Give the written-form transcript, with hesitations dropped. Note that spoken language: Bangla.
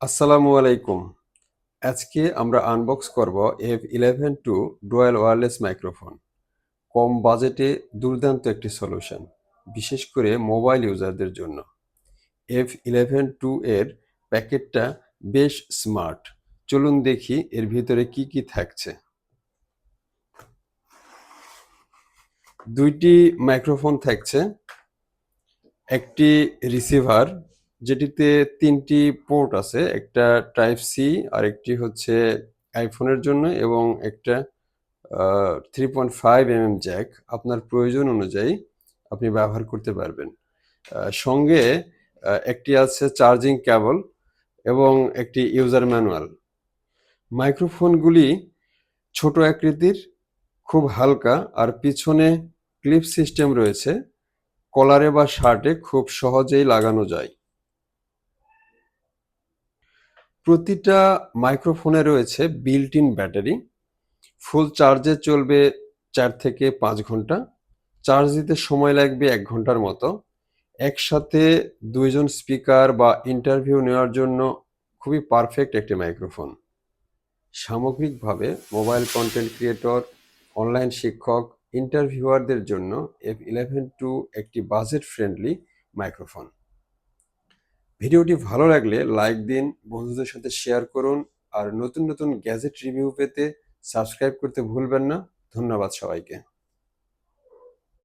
আসসালামু আলাইকুম। আজকে আমরা আনবক্স করব F11 II dual wireless microphone. কম বাজেটে দুর্দান্ত একটি সলিউশন, বিশেষ করে মোবাইল ইউজারদের জন্য। F11 II এর প্যাকেটটা বেশ স্মার্ট। চলুন দেখি এর ভিতরে কি কি থাকছে। দুইটি মাইক্রোফোন থাকছে, একটি রিসিভার যেটিতে তিনটি পোর্ট আছে, একটা টাইপ সি, আরেকটি হচ্ছে আইফোনের জন্য এবং একটা 3.5 mm জ্যাক। আপনার প্রয়োজন অনুযায়ী আপনি ব্যবহার করতে পারবেন। সঙ্গে একটি আছে চার্জিং কেবল এবং একটি ইউজার ম্যানুয়াল। মাইক্রোফোনগুলি ছোট আকৃতির, খুব হালকা, আর পিছনে ক্লিপ সিস্টেম রয়েছে। কলারে বা শার্টে খুব সহজেই লাগানো যায়। প্রতিটা মাইক্রোফোনে রয়েছে বিল্ট ইন ব্যাটারি। ফুল চার্জে চলবে 4 থেকে 5 ঘন্টা। চার্জ দিতে সময় লাগবে 1 ঘন্টার মতো। একসাথে দুইজন স্পিকার বা ইন্টারভিউ নেওয়ার জন্য খুবই পারফেক্ট একটি মাইক্রোফোন। সামগ্রিকভাবে মোবাইল কন্টেন্ট ক্রিয়েটর, অনলাইন শিক্ষক, ইন্টারভিউয়ারদের জন্য F11 II একটি বাজেট ফ্রেন্ডলি মাইক্রোফোন। ভিডিওটি ভালো লাগলে লাইক দিন, বন্ধুদের সাথে শেয়ার করুন, আর নতুন নতুন গ্যাজেট রিভিউ পেতে সাবস্ক্রাইব করতে ভুলবেন না। ধন্যবাদ সবাইকে।